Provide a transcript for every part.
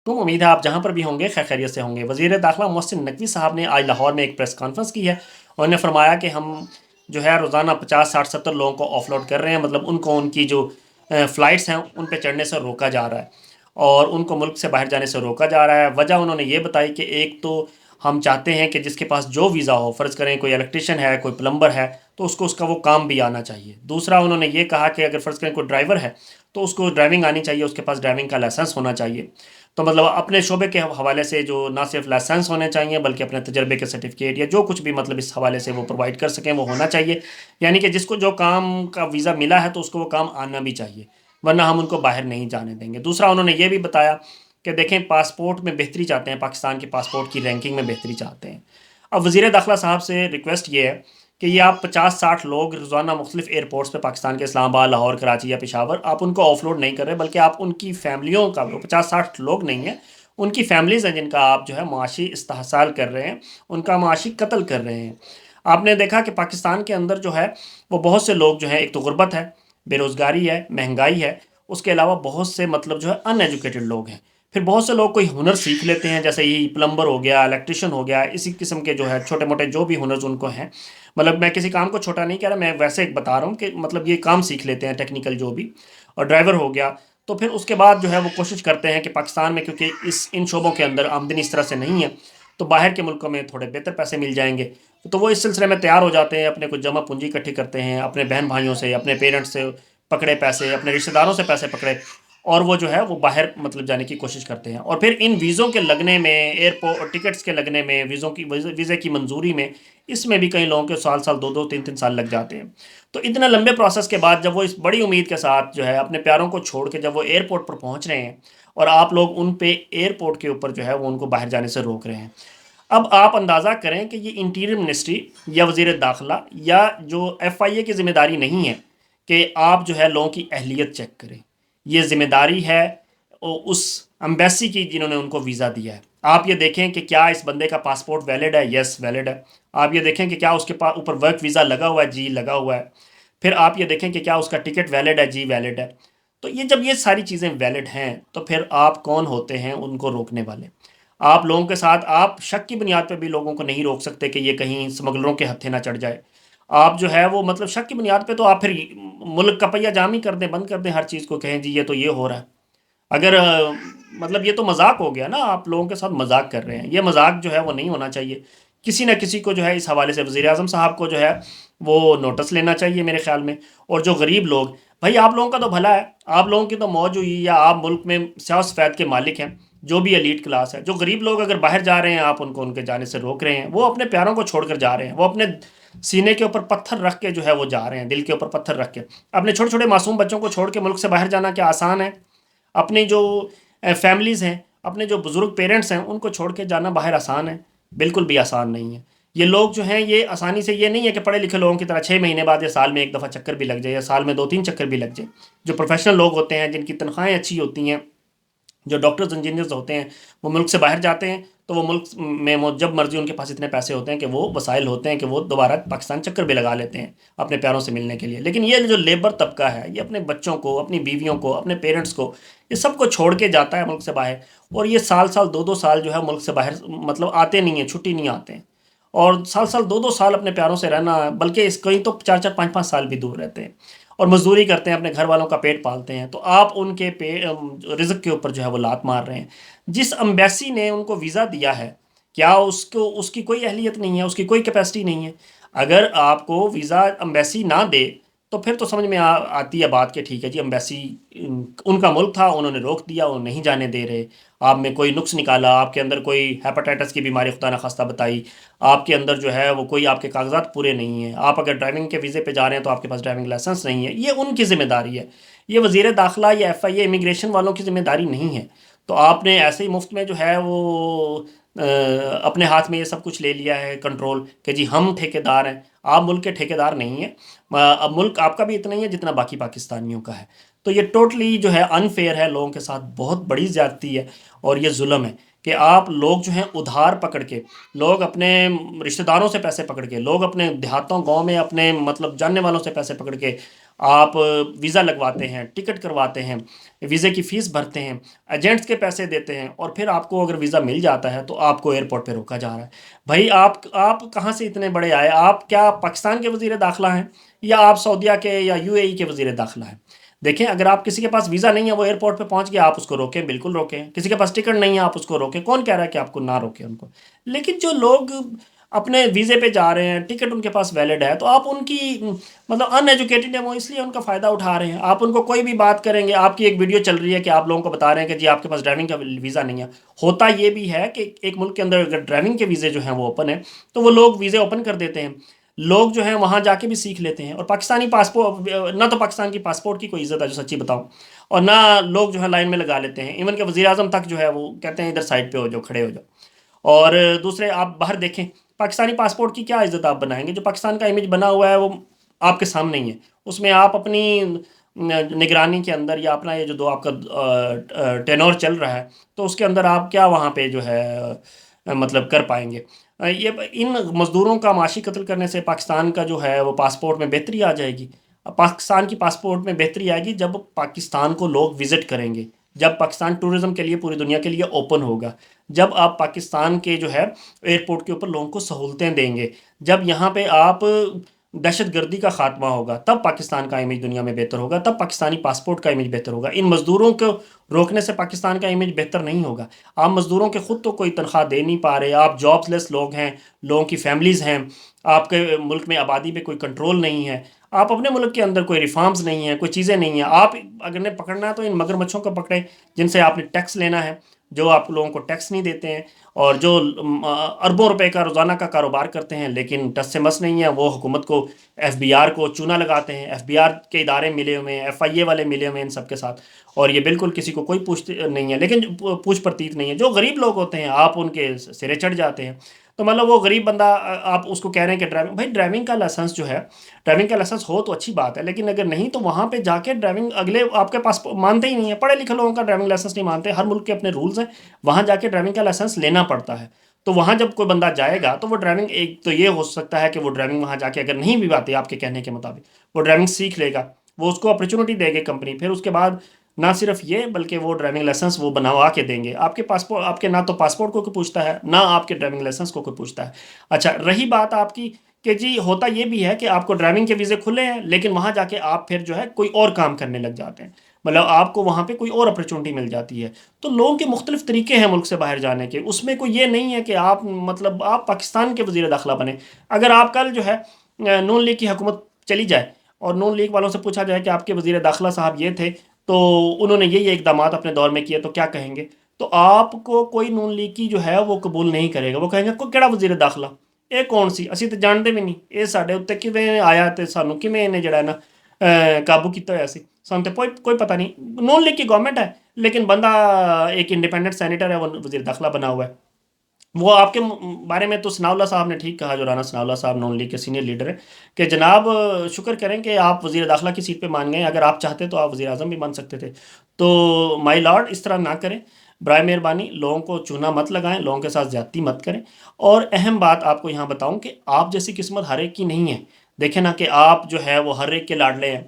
تم امید ہے آپ جہاں پر بھی ہوں گے خیر خیریت سے ہوں گے۔ وزیر داخلہ محسن نقوی صاحب نے آج لاہور میں ایک پریس کانفرنس کی ہے، انہوں نے فرمایا کہ ہم جو ہے روزانہ 50 60 70 لوگوں کو آف لوڈ کر رہے ہیں، مطلب ان کو ان کی جو فلائٹس ہیں ان پہ چڑھنے سے روکا جا رہا ہے اور ان کو ملک سے باہر جانے سے روکا جا رہا ہے۔ وجہ انہوں نے یہ بتائی کہ ایک تو ہم چاہتے ہیں کہ جس کے پاس جو ویزا ہو، فرض کریں کوئی الیکٹریشین ہے، کوئی پلمبر ہے، تو اس کا وہ کام بھی آنا چاہیے۔ دوسرا انہوں نے یہ کہا کہ اگر فرض کریں کوئی ڈرائیور ہے تو اس کو ڈرائیونگ آنی چاہیے، اس کے پاس ڈرائیونگ کا لائسنس ہونا چاہیے۔ تو مطلب اپنے شعبے کے حوالے سے جو نہ صرف لائسنس ہونے چاہیے بلکہ اپنے تجربے کے سرٹیفکیٹ یا جو کچھ بھی مطلب اس حوالے سے وہ پرووائڈ کر سکیں وہ ہونا چاہیے، یعنی کہ جس کو جو کام کا ویزا ملا ہے تو اس کو وہ کام آنا بھی چاہیے، ورنہ ہم ان کو باہر نہیں جانے دیں گے۔ دوسرا انہوں نے یہ بھی بتایا کہ دیکھیں پاسپورٹ میں بہتری چاہتے ہیں، پاکستان کے پاسپورٹ کی رینکنگ میں بہتری چاہتے ہیں۔ اب وزیر داخلہ صاحب سے ریکویسٹ یہ ہے کہ یہ آپ 50 60 لوگ روزانہ مختلف ایئرپورٹس پہ پاکستان کے اسلام آباد، لاہور، کراچی یا پشاور، آپ ان کو آف لوڈ نہیں کر رہے بلکہ آپ ان کی فیملیوں کا، وہ 50 60 لوگ نہیں ہیں، ان کی فیملیز ہیں جن کا آپ جو ہے معاشی استحصال کر رہے ہیں، ان کا معاشی قتل کر رہے ہیں۔ آپ نے دیکھا کہ پاکستان کے اندر جو ہے وہ بہت سے لوگ جو ہیں، ایک تو غربت ہے، بے روزگاری ہے، مہنگائی ہے، اس کے علاوہ بہت سے مطلب جو ہے ان ایجوکیٹڈ لوگ ہیں۔ پھر بہت سے لوگ کوئی ہنر سیکھ لیتے ہیں، جیسے یہ پلمبر ہو گیا، الیکٹریشین ہو گیا، اسی قسم کے جو ہے چھوٹے موٹے جو بھی ہنرز ان کو ہیں، مطلب میں کسی کام کو چھوٹا نہیں کہہ رہا، میں ویسے ایک بتا رہا ہوں کہ مطلب یہ کام سیکھ لیتے ہیں ٹیکنیکل جو بھی، اور ڈرائیور ہو گیا، تو پھر اس کے بعد جو ہے وہ کوشش کرتے ہیں کہ پاکستان میں کیونکہ ان شعبوں کے اندر آمدنی اس طرح سے نہیں ہے تو باہر کے ملکوں میں تھوڑے بہتر پیسے مل جائیں گے، تو وہ اس سلسلے میں تیار ہو جاتے ہیں، اپنے کچھ جمع پونجی اکٹھی کرتے ہیں، اپنے بہن بھائیوں سے، اپنے پیرنٹس سے پکڑے پیسے، اپنے رشتہ داروں سے پیسے پکڑے، اور وہ جو ہے وہ باہر مطلب جانے کی کوشش کرتے ہیں، اور پھر ان ویزوں کے لگنے میں، ایئرپورٹ ٹکٹس کے لگنے میں، ویزے کی منظوری میں، اس میں بھی کئی لوگوں کے سال سال 2 2 3 3 سال لگ جاتے ہیں۔ تو اتنے لمبے پروسیس کے بعد جب وہ اس بڑی امید کے ساتھ جو ہے اپنے پیاروں کو چھوڑ کے جب وہ ایئرپورٹ پر پہنچ رہے ہیں اور آپ لوگ ان پہ ایئرپورٹ کے اوپر جو ہے وہ ان کو باہر جانے سے روک رہے ہیں، اب آپ اندازہ کریں کہ یہ انٹیریئر منسٹری یا وزیر داخلہ یا جو ایف آئی اے کی ذمہ داری نہیں ہے کہ آپ جو ہے لوگوں کی اہلیت چیک کریں، یہ ذمہ داری ہے اس امبیسی کی جنہوں نے ان کو ویزا دیا ہے۔ آپ یہ دیکھیں کہ کیا اس بندے کا پاسپورٹ ویلڈ ہے، یس ویلڈ ہے۔ آپ یہ دیکھیں کہ کیا اس کے اوپر ورک ویزا لگا ہوا ہے، جی لگا ہوا ہے۔ پھر آپ یہ دیکھیں کہ کیا اس کا ٹکٹ ویلڈ ہے، جی ویلڈ ہے۔ تو یہ جب یہ ساری چیزیں ویلڈ ہیں تو پھر آپ کون ہوتے ہیں ان کو روکنے والے؟ آپ لوگوں کے ساتھ آپ شک کی بنیاد پہ بھی لوگوں کو نہیں روک سکتے کہ یہ کہیں اسمگلروں کے ہتھے نہ چڑھ جائے۔ آپ جو ہے وہ مطلب شک کی بنیاد پہ تو آپ پھر ملک کا پہیہ جام ہی کر دیں، بند کر دیں، ہر چیز کو کہیں جی یہ تو یہ ہو رہا ہے۔ اگر مطلب یہ تو مذاق ہو گیا نا، آپ لوگوں کے ساتھ مذاق کر رہے ہیں، یہ مذاق جو ہے وہ نہیں ہونا چاہیے۔ کسی نہ کسی کو جو ہے اس حوالے سے وزیر اعظم صاحب کو جو ہے وہ نوٹس لینا چاہیے میرے خیال میں، اور جو غریب لوگ، بھائی آپ لوگوں کا تو بھلا ہے، آپ لوگوں کی تو موج ہوئی، یا آپ ملک میں سیاہ سفید کے مالک ہیں، جو بھی ایلیٹ کلاس ہے، جو غریب لوگ اگر باہر جا رہے ہیں آپ ان کو ان کے جانے سے روک رہے ہیں، وہ اپنے پیاروں کو چھوڑ کر جا رہے ہیں، وہ اپنے سینے کے اوپر پتھر رکھ کے جو ہے وہ جا رہے ہیں، دل کے اوپر پتھر رکھ کے، اپنے چھوٹے چھوٹے معصوم بچوں کو چھوڑ کے ملک سے باہر جانا کیا آسان ہے؟ اپنی جو فیملیز ہیں، اپنے جو بزرگ پیرنٹس ہیں، ان کو چھوڑ کے جانا باہر آسان ہے؟ بالکل بھی آسان نہیں ہے۔ یہ لوگ جو ہیں یہ آسانی سے، یہ نہیں ہے کہ پڑھے لکھے لوگوں کی طرح 6 مہینے بعد یا سال میں ایک دفعہ چکر بھی لگ جائے، یا سال میں 2 3 چکر بھی لگ جائے۔ جو پروفیشنل لوگ ہوتے ہیں، جن کی تنخواہیں اچھی ہوتی ہیں، جو ڈاکٹرز انجینئرز ہوتے ہیں، وہ ملک سے باہر جاتے ہیں تو وہ ملک میں جب مرضی ان کے پاس اتنے پیسے ہوتے ہیں کہ وہ وسائل ہوتے ہیں کہ وہ دوبارہ پاکستان چکر بھی لگا لیتے ہیں اپنے پیاروں سے ملنے کے لیے۔ لیکن یہ جو لیبر طبقہ ہے، یہ اپنے بچوں کو، اپنی بیویوں کو، اپنے پیرنٹس کو، یہ سب کو چھوڑ کے جاتا ہے ملک سے باہر، اور یہ سال سال 2 2 سال جو ہے ملک سے باہر مطلب آتے نہیں ہیں، چھٹی نہیں آتے ہیں، اور سال سال 2 2 سال اپنے پیاروں سے رہنا، بلکہ اس کئی تو 4 4 5 5 سال بھی دور رہتے ہیں، اور مزدوری کرتے ہیں، اپنے گھر والوں کا پیٹ پالتے ہیں، تو آپ ان کے رزق کے اوپر جو ہے وہ لات مار رہے ہیں۔ جس امبیسی نے ان کو ویزا دیا ہے، کیا اس کی کوئی اہلیت نہیں ہے، اس کی کوئی کیپیسٹی نہیں ہے؟ اگر آپ کو ویزا امبیسی نہ دے تو پھر تو سمجھ میں آتی ہے بات کہ ٹھیک ہے جی، امبیسی ان کا ملک تھا، انہوں نے روک دیا، وہ نہیں جانے دے رہے، آپ میں کوئی نقص نکالا، آپ کے اندر کوئی ہیپاٹائٹس کی بیماری خدا نخواستہ بتائی، آپ کے اندر جو ہے وہ کوئی آپ کے کاغذات پورے نہیں ہیں، آپ اگر ڈرائیونگ کے ویزے پہ جا رہے ہیں تو آپ کے پاس ڈرائیونگ لائسنس نہیں ہے، یہ ان کی ذمہ داری ہے، یہ وزیر داخلہ یا ایف آئی اے امیگریشن والوں کی ذمہ داری نہیں ہے۔ تو آپ نے ایسے ہی مفت میں جو ہے وہ اپنے ہاتھ میں یہ سب کچھ لے لیا ہے کنٹرول، کہ جی ہم ٹھیکیدار ہیں۔ آپ ملک کے ٹھیکیدار نہیں ہیں، اب ملک آپ کا بھی اتنا ہی ہے جتنا باقی پاکستانیوں کا ہے۔ تو یہ ٹوٹلی جو ہے انفیئر ہے، لوگوں کے ساتھ بہت بڑی زیادتی ہے، اور یہ ظلم ہے کہ آپ لوگ جو ہیں ادھار پکڑ کے، لوگ اپنے رشتہ داروں سے پیسے پکڑ کے، لوگ اپنے دیہاتوں گاؤں میں اپنے مطلب جاننے والوں سے پیسے پکڑ کے آپ ویزا لگواتے ہیں، ٹکٹ کرواتے ہیں، ویزے کی فیس بھرتے ہیں، ایجنٹس کے پیسے دیتے ہیں، اور پھر آپ کو اگر ویزا مل جاتا ہے تو آپ کو ایئرپورٹ پہ روکا جا رہا ہے۔ بھائی آپ کہاں سے اتنے بڑے آئے؟ آپ کیا پاکستان کے وزیر داخلہ ہیں، یا آپ سعودیہ کے یا یو اے ای کے وزیر داخلہ ہیں؟ دیکھیں، اگر آپ کسی کے پاس ویزا نہیں ہے، وہ ایئرپورٹ پہ پہنچ گیا، آپ اس کو روکیں، بالکل روکیں۔ کسی کے پاس ٹکٹ نہیں ہے، آپ اس کو روکیں، کون کہہ رہا ہے کہ آپ کو نہ روکیں ان کو؟ لیکن جو لوگ اپنے ویزے پہ جا رہے ہیں، ٹکٹ ان کے پاس ویلڈ ہے، تو آپ ان کی مطلب ان ایجوکیٹڈ ہے وہ، اس لیے ان کا فائدہ اٹھا رہے ہیں۔ آپ ان کو کوئی بھی بات کریں گے، آپ کی ایک ویڈیو چل رہی ہے کہ آپ لوگوں کو بتا رہے ہیں کہ جی آپ کے پاس ڈرائیونگ کا ویزا نہیں ہے۔ ہوتا یہ بھی ہے کہ ایک ملک کے اندر اگر ڈرائیونگ کے ویزے جو ہیں وہ اوپن ہیں، تو وہ لوگ ویزے اوپن کر دیتے ہیں، لوگ جو ہیں وہاں جا کے بھی سیکھ لیتے ہیں، اور پاکستانی پاسپورٹ نہ تو پاکستان کی پاسپورٹ کی کوئی عزت ہے جو سچی بتاؤں، اور نہ لوگ جو ہے لائن میں لگا لیتے ہیں، ایون کہ وزیر اعظم تک جو ہے وہ کہتے ہیں ادھر سائڈ پہ ہو جاؤ، کھڑے ہو جاؤ۔ اور دوسرے آپ باہر دیکھیں، پاکستانی پاسپورٹ کی کیا عزت آپ بنائیں گے؟ جو پاکستان کا امیج بنا ہوا ہے وہ آپ کے سامنے ہی ہے، اس میں آپ اپنی نگرانی کے اندر یا اپنا یہ جو دو آپ کا ٹینور چل رہا ہے، تو اس کے اندر آپ کیا وہاں پہ جو ہے مطلب کر پائیں گے؟ یہ ان مزدوروں کا معاشی قتل کرنے سے پاکستان کا جو ہے وہ پاسپورٹ میں بہتری آ جائے گی۔ پاکستان کی پاسپورٹ میں بہتری آئے گی جب پاکستان کو لوگ وزٹ کریں گے، جب پاکستان ٹورزم کے لیے پوری دنیا کے لیے اوپن ہوگا، جب آپ پاکستان کے جو ہے ایئرپورٹ کے اوپر لوگوں کو سہولتیں دیں گے، جب یہاں پہ آپ دہشت گردی کا خاتمہ ہوگا، تب پاکستان کا امیج دنیا میں بہتر ہوگا، تب پاکستانی پاسپورٹ کا امیج بہتر ہوگا۔ ان مزدوروں کو روکنے سے پاکستان کا امیج بہتر نہیں ہوگا۔ آپ مزدوروں کے خود تو کوئی تنخواہ دے نہیں پا رہے، آپ جابس لیس لوگ ہیں، لوگوں کی فیملیز ہیں، آپ کے ملک میں آبادی پہ کوئی کنٹرول نہیں ہے، آپ اپنے ملک کے اندر کوئی ریفارمز نہیں ہیں، کوئی چیزیں نہیں ہیں۔ آپ اگر نے پکڑنا ہے تو ان مگر مچھوں کو پکڑیں جن سے آپ نے ٹیکس لینا ہے، جو آپ لوگوں کو ٹیکس نہیں دیتے ہیں، اور جو اربوں روپے کا روزانہ کا کاروبار کرتے ہیں لیکن ٹس سے مس نہیں ہے، وہ حکومت کو، ایف بی آر کو چونا لگاتے ہیں، ایف بی آر کے ادارے ملے ہوئے ہیں، ایف آئی اے والے ملے ہوئے ہیں ان سب کے ساتھ، اور یہ بالکل کسی کو کوئی پوچھ نہیں ہے، لیکن پوچھ پرتیت نہیں ہے۔ جو غریب لوگ ہوتے ہیں آپ ان کے سرے چڑھ جاتے ہیں، تو مطلب وہ غریب بندہ آپ اس کو کہہ رہے ہیں کہ ڈرائیونگ، بھائی ڈرائیونگ کا لائسنس جو ہے، ڈرائیونگ کا لائسنس ہو تو اچھی بات ہے، لیکن اگر نہیں تو وہاں پہ جا کے ڈرائیونگ اگلے آپ کے پاس مانتے ہی نہیں ہیں، پڑھے لکھے لوگوں کا ڈرائیونگ لائسنس نہیں مانتے، ہر ملک کے اپنے رولز ہیں، وہاں جا کے ڈرائیونگ کا لائسنس لینا پڑتا ہے۔ تو وہاں جب کوئی بندہ جائے گا تو وہ ڈرائیونگ، ایک تو یہ ہو سکتا ہے کہ وہ ڈرائیونگ وہاں جا کے اگر نہیں بھی آتی آپ کے کہنے کے مطابق، وہ ڈرائیونگ سیکھ لے گا، وہ اس کو اپرچونٹی دے گی کمپنی، پھر اس کے بعد نہ صرف یہ بلکہ وہ ڈرائیونگ لائسنس وہ بنوا کے دیں گے آپ کے پاسپورٹ، آپ کے نہ تو پاسپورٹ کو کوئی پوچھتا ہے، نہ آپ کے ڈرائیونگ لائسنس کو کوئی پوچھتا ہے۔ اچھا، رہی بات آپ کی کہ جی ہوتا یہ بھی ہے کہ آپ کو ڈرائیونگ کے ویزے کھلے ہیں، لیکن وہاں جا کے آپ پھر جو ہے کوئی اور کام کرنے لگ جاتے ہیں، مطلب آپ کو وہاں پہ کوئی اور اپرچونٹی مل جاتی ہے۔ تو لوگوں کے مختلف طریقے ہیں ملک سے باہر جانے کے، اس میں کوئی یہ نہیں ہے کہ آپ مطلب آپ پاکستان کے وزیر داخلہ بنے۔ اگر آپ کل جو ہے نون لیگ کی حکومت چلی جائے اور نون لیگ والوں سے پوچھا جائے کہ آپ کے وزیر داخلہ صاحب یہ تھے، تو انہوں نے یہ اقدامات اپنے دور میں کیے، تو کیا کہیں گے؟ تو آپ کو کوئی نون لیگ کی جو ہے وہ قبول نہیں کرے گا، وہ کہیں گے کوئی کہڑا وزیر داخلہ، یہ کون سی، اسی تو جانتے بھی نہیں، یہ سارے اتنے کیویں آیا تے سانو کیویں انہیں جڑا ہے نا قابو کیتا ہوا سی، سانو تو کوئی پتہ نہیں۔ نون لیگ کی گورنمنٹ ہے لیکن بندہ ایک انڈیپینڈنٹ سینیٹر ہے، وہ وزیر داخلہ بنا ہوا ہے۔ وہ آپ کے بارے میں تو ثناء اللہ صاحب نے ٹھیک کہا، جو رانا ثناء اللہ صاحب نون لیگ کے سینئر لیڈر ہیں، کہ جناب شکر کریں کہ آپ وزیر داخلہ کی سیٹ پہ مان گئے، اگر آپ چاہتے تو آپ وزیر اعظم بھی بن سکتے تھے۔ تو مائی لارڈ، اس طرح نہ کریں، برائے مہربانی لوگوں کو چونا مت لگائیں، لوگوں کے ساتھ زیادتی مت کریں۔ اور اہم بات آپ کو یہاں بتاؤں کہ آپ جیسی قسمت ہر ایک کی نہیں ہے۔ دیکھیں نا کہ آپ جو ہے وہ ہر ایک کے لاڈلے ہیں،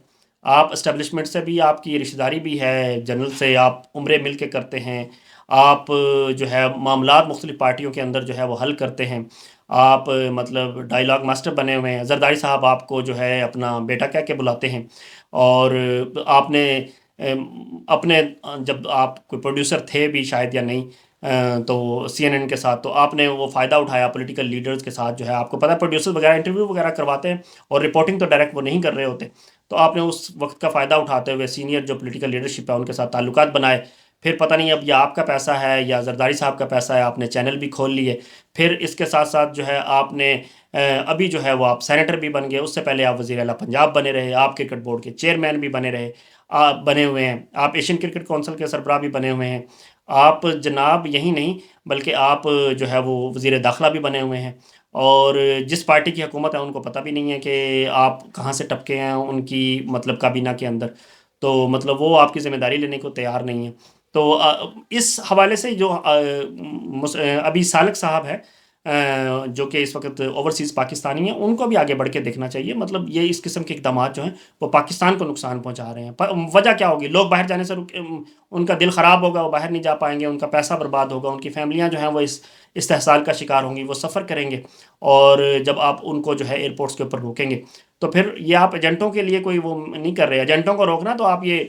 آپ اسٹیبلشمنٹ سے بھی آپ کی رشتہ داری بھی ہے، جنرل سے آپ عمرے مل کے کرتے ہیں، آپ جو ہے معاملات مختلف پارٹیوں کے اندر جو ہے وہ حل کرتے ہیں، آپ مطلب ڈائیلاگ ماسٹر بنے ہوئے ہیں، زرداری صاحب آپ کو جو ہے اپنا بیٹا کہہ کے بلاتے ہیں، اور آپ نے اپنے جب آپ کوئی پروڈیوسر تھے بھی شاید یا نہیں، تو سی این این کے ساتھ تو آپ نے وہ فائدہ اٹھایا پولیٹیکل لیڈرز کے ساتھ، جو ہے آپ کو پتہ پروڈیوسر وغیرہ انٹرویو وغیرہ کرواتے ہیں اور رپورٹنگ تو ڈائریکٹ وہ نہیں کر رہے ہوتے، تو آپ نے اس وقت کا فائدہ اٹھاتے ہوئے سینئر جو پولیٹیکل لیڈرشپ ہے ان کے ساتھ تعلقات بنائے، پھر پتہ نہیں اب یہ آپ کا پیسہ ہے یا زرداری صاحب کا پیسہ ہے، آپ نے چینل بھی کھول لیے، پھر اس کے ساتھ ساتھ جو ہے آپ نے ابھی جو ہے وہ آپ سینیٹر بھی بن گئے، اس سے پہلے آپ وزیر اعلیٰ پنجاب بنے رہے، آپ کرکٹ بورڈ کے چیئرمین بھی بنے رہے، آپ بنے ہوئے ہیں، آپ ایشین کرکٹ کونسل کے سربراہ بھی بنے ہوئے ہیں، آپ جناب یہی نہیں بلکہ آپ جو ہے وہ وزیر داخلہ بھی بنے ہوئے ہیں، اور جس پارٹی کی حکومت ہے ان کو پتہ بھی نہیں ہے کہ آپ کہاں سے ٹپکے ہیں ان کی مطلب کابینہ کے اندر، تو مطلب وہ آپ کی ذمہ داری لینے کو تیار نہیں ہے۔ تو اس حوالے سے جو ابھی سالک صاحب ہے، جو کہ اس وقت اوورسیز پاکستانی ہیں، ان کو بھی آگے بڑھ کے دیکھنا چاہیے. مطلب یہ اس قسم کے اقدامات جو ہیں وہ پاکستان کو نقصان پہنچا رہے ہیں. وجہ کیا ہوگی؟ لوگ باہر جانے سے ان کا دل خراب ہوگا، وہ باہر نہیں جا پائیں گے، ان کا پیسہ برباد ہوگا، ان کی فیملیاں جو ہیں وہ اس استحصال کا شکار ہوں گی، وہ سفر کریں گے. اور جب آپ ان کو جو ہے ایئرپورٹس کے اوپر روکیں گے تو پھر یہ آپ ایجنٹوں کے لیے کوئی وہ نہیں کر رہے. ایجنٹوں کو روکنا تو آپ یہ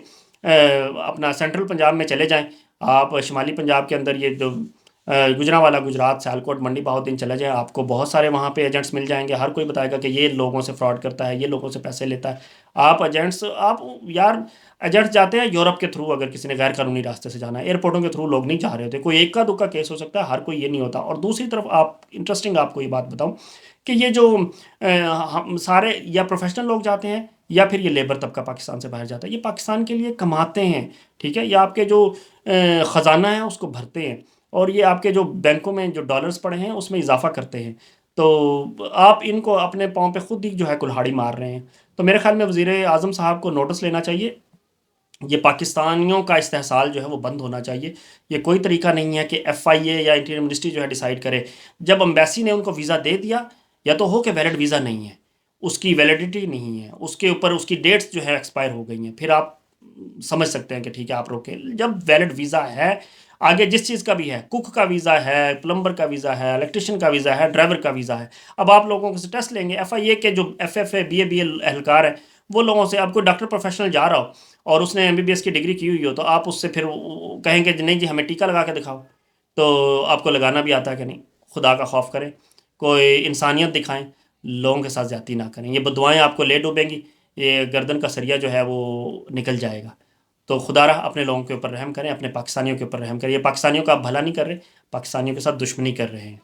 اپنا سینٹرل پنجاب میں چلے جائیں، آپ شمالی پنجاب کے اندر یہ جو گجرانوالا گجرات سیالکوٹ منڈی بہاؤدین چلے جائیں، آپ کو بہت سارے وہاں پہ ایجنٹس مل جائیں گے. ہر کوئی بتائے گا کہ یہ لوگوں سے فراڈ کرتا ہے، یہ لوگوں سے پیسے لیتا ہے. آپ یار ایجنٹس جاتے ہیں یورپ کے تھرو، اگر کسی نے غیر قانونی راستے سے جانا ہے ایئرپورٹوں کے تھرو لوگ نہیں جا رہے ہوتے. کوئی ایک کا دو کا کیس ہو سکتا ہے، ہر کوئی یہ نہیں ہوتا. اور دوسری طرف آپ کو یہ بات بتاؤں کہ یہ جو ہم سارے یا پروفیشنل لوگ جاتے ہیں یا پھر یہ لیبر طبقہ پاکستان سے باہر جاتا ہے، یہ پاکستان کے لیے کماتے ہیں. ٹھیک ہے، یہ آپ کے جو خزانہ ہے اس کو بھرتے ہیں، اور یہ آپ کے جو بینکوں میں جو ڈالرز پڑے ہیں اس میں اضافہ کرتے ہیں. تو آپ ان کو اپنے پاؤں پہ خود ہی جو ہے کلہاڑی مار رہے ہیں. تو میرے خیال میں وزیر اعظم صاحب کو نوٹس لینا چاہیے. یہ پاکستانیوں کا استحصال جو ہے وہ بند ہونا چاہیے. یہ کوئی طریقہ نہیں ہے کہ ایف آئی اے یا انٹیریئر منسٹری جو ہے ڈیسائیڈ کرے. جب امبیسی نے ان کو ویزا دے دیا، یا تو ہو کہ ویلڈ ویزا نہیں ہے، اس کی ویلیڈیٹی نہیں ہے، اس کے اوپر اس کی ڈیٹس جو ہے ایکسپائر ہو گئی ہیں، پھر آپ سمجھ سکتے ہیں کہ ٹھیک ہے آپ روکیں. جب ویلڈ ویزا ہے، آگے جس چیز کا بھی ہے، کک کا ویزا ہے، پلمبر کا ویزا ہے، الیکٹریشین کا ویزا ہے، ڈرائیور کا ویزا ہے، اب آپ لوگوں سے ٹیسٹ لیں گے. ایف آئی اے کے جو ایف اے بی اے اہلکار ہیں، وہ لوگوں سے، اب کوئی ڈاکٹر پروفیشنل جا رہا ہو اور اس نے ایم بی بی ایس کی ڈگری کی ہوئی ہو، تو آپ اس سے پھر کہیں گے نہیں جی ہمیں ٹیکہ لگا کے دکھاؤ. تو آپ کو لگانا بھی آتا ہے کہ نہیں؟ خدا کا خوف کریں، کوئی انسانیت دکھائیں، لوگوں کے ساتھ زیادتی نہ کریں. یہ بددعائیں آپ کو لے ڈوبیں گی، یہ گردن کا سریا جو ہے وہ نکل جائے گا. تو خدا رہا اپنے لوگوں کے اوپر رحم کریں، اپنے پاکستانیوں کے اوپر رحم کریں. یہ پاکستانیوں کا آپ بھلا نہیں کر رہے، پاکستانیوں کے ساتھ دشمنی کر رہے ہیں.